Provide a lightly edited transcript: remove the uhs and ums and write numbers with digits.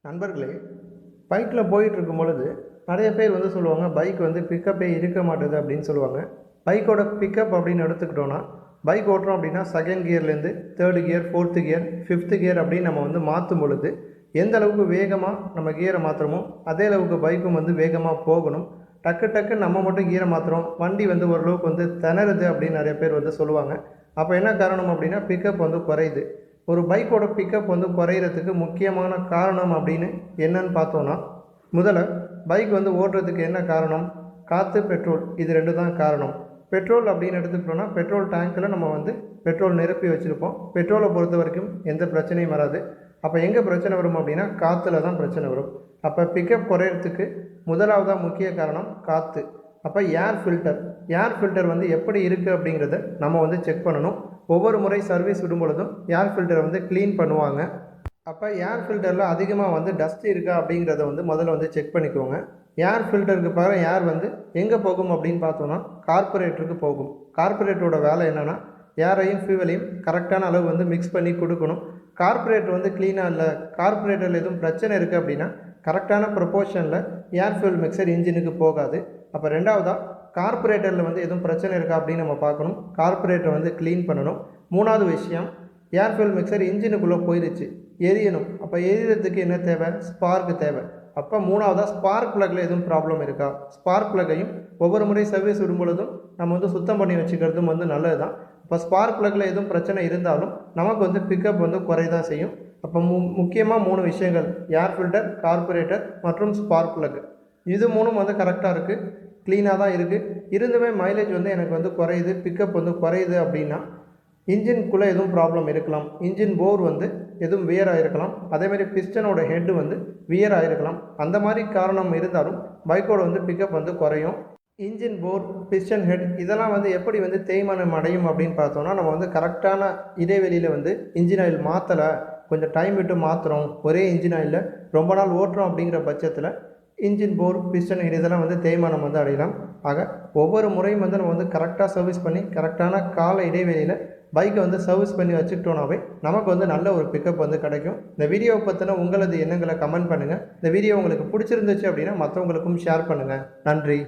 நண்பர்களே, பைக்கில் போயிட்டுருக்கும் பொழுது நிறைய பேர் வந்து சொல்லுவாங்க, பைக் வந்து பிக்கப்பே இருக்க மாட்டுது அப்படின்னு சொல்லுவாங்க. பைக்கோட பிக்கப் அப்படின்னு எடுத்துக்கிட்டோன்னா, பைக் ஓட்டுறோம் அப்படின்னா செகண்ட் கியர்லேருந்து third gear, fourth gear, fifth gear அப்படின்னு நம்ம வந்து மாற்றும் பொழுது எந்த அளவுக்கு வேகமாக நம்ம கியரை மாற்றுறோமோ அதே அளவுக்கு பைக்கும் வந்து வேகமாக போகணும். டக்கு டக்கு நம்ம மட்டும் கியரை மாற்றுறோம், வண்டி வந்து ஓரளவுக்கு வந்து திணறுது அப்படின்னு நிறைய பேர் வந்து சொல்லுவாங்க. அப்போ என்ன காரணம் அப்படின்னா, பிக்கப் வந்து குறையுது. ஒரு பைக்கோட பிக்கப் வந்து குறையிறதுக்கு முக்கியமான காரணம் அப்படின்னு என்னன்னு பார்த்தோன்னா, முதல்ல பைக் வந்து ஓட்டுறதுக்கு என்ன காரணம்? காற்று, பெட்ரோல், இது 2 தான் காரணம். பெட்ரோல் அப்படின்னு எடுத்துக்கிட்டோன்னா, பெட்ரோல் டேங்க்கில் நம்ம வந்து பெட்ரோல் நிரப்பி வச்சுருப்போம். பெட்ரோலை பொறுத்த வரைக்கும் எந்த பிரச்சனையும் வராது. அப்போ எங்கே பிரச்சனை வரும் அப்படின்னா, காற்றுல தான் பிரச்சனை வரும். அப்போ பிக்கப் குறையிறதுக்கு முதலாவதாக முக்கிய காரணம் காற்று. அப்போ ஏர் ஃபில்டர் வந்து எப்படி இருக்குது அப்படிங்கிறத நம்ம வந்து செக் பண்ணணும். ஒவ்வொரு முறை சர்வீஸ் விடும் பொழுதும் ஏர் ஃபில்டரை வந்து க்ளீன் பண்ணுவாங்க. அப்போ ஏர் ஃபில்டரில் அதிகமாக வந்து டஸ்ட் இருக்கா அப்படிங்கிறத வந்து முதல்ல வந்து செக் பண்ணிக்கோங்க. ஏர் ஃபில்டருக்கு பகரம் ஏர் வந்து எங்கே போகும் அப்படின்னு பார்த்தோன்னா, கார்பரேட்டருக்கு போகும். கார்பரேட்டரோட வேலை என்னென்னா, ஏரையும் ஃபியூவலையும் கரெக்டான அளவு வந்து மிக்ஸ் பண்ணி கொடுக்கணும். கார்பரேட்டர் வந்து க்ளீனாக இல்லை, கார்பரேட்டரில் எதுவும் பிரச்சனை இருக்குது அப்படின்னா கரெக்டான ப்ரொபோர்ஷனில் ஏர் ஃபியூல் மிக்சர் இன்ஜினுக்கு போகாது. அப்போ ரெண்டாவதாக கார்பரேட்டரில் வந்து எதுவும் பிரச்சனை இருக்கா அப்படின்னு நம்ம பார்க்கணும். கார்பரேட்டரை வந்து க்ளீன் பண்ணணும். மூணாவது விஷயம், ஏர் ஃபியூல் மிக்சர் இன்ஜினுக்குள்ளே போயிடுச்சு, எரியணும். அப்போ எரியறதுக்கு என்ன தேவை? ஸ்பார்க் தேவை. அப்போ மூணாவதாக ஸ்பார்க் ப்ளக்கில் எதுவும் ப்ராப்ளம் இருக்கா? ஸ்பார்க் ப்ளக்கையும் ஒவ்வொரு முறை சர்வீஸ் விடும் பொழுதும் நம்ம வந்து சுத்தம் பண்ணி வச்சுக்கிறதும் வந்து நல்லது தான். இப்போ ஸ்பார்க் ப்ளக்கில் எதுவும் பிரச்சனை இருந்தாலும் நமக்கு வந்து பிக்கப் வந்து குறைதான் செய்யும். அப்போ முக்கியமாக 3 விஷயங்கள்: ஏர் ஃபில்டர், கார்பரேட்டர் மற்றும் ஸ்பார்க் ப்ளக். இது 3ம் வந்து கரெக்டாக இருக்குது, க்ளீனாக தான் இருக்குது. இருந்துமே மைலேஜ் வந்து எனக்கு வந்து குறையுது, பிக்கப் வந்து குறையுது அப்படின்னா இன்ஜின்குள்ளே எதுவும் ப்ராப்ளம் இருக்கலாம். இன்ஜின் போர் வந்து எதுவும் வியர் ஆகிருக்கலாம். அதேமாதிரி பிஸ்டனோட ஹெட்டு வந்து வியர் ஆகிருக்கலாம். அந்த மாதிரி காரணம் இருந்தாலும் பைக்கோட வந்து பிக்கப் வந்து குறையும். இன்ஜின் போர், பிஸ்டன் ஹெட் இதெல்லாம் வந்து எப்படி வந்து தேய்மானம் அடையும் அப்படின்னு பார்த்தோன்னா, நம்ம வந்து கரெக்டான இடைவெளியில் வந்து இன்ஜின் ஆயில் மாற்றலை, கொஞ்சம் டைம் விட்டு மாற்றுறோம், ஒரே இன்ஜின் ஆயிலில் ரொம்ப நாள் ஓட்டுறோம் அப்படிங்கிற பட்சத்தில் இன்ஜின் போர், பிஸ்டன் ஹெட் இதெல்லாம் வந்து தேய்மானம் வந்து அடையலாம். ஆக ஒவ்வொரு முறையும் வந்து நம்ம வந்து கரெக்டாக சர்வீஸ் பண்ணி கரெக்டான கால இடைவெளியில் பைக்கை வந்து சர்வீஸ் பண்ணி வச்சுக்கிட்டோனாவே நமக்கு வந்து நல்ல ஒரு பிக்கப் வந்து கிடைக்கும். இந்த வீடியோவை பற்றின உங்களது எண்ணங்களை கமெண்ட் பண்ணுங்கள். இந்த வீடியோ உங்களுக்கு பிடிச்சிருந்துச்சு அப்படின்னா மற்றவங்களுக்கும் ஷேர் பண்ணுங்கள். நன்றி.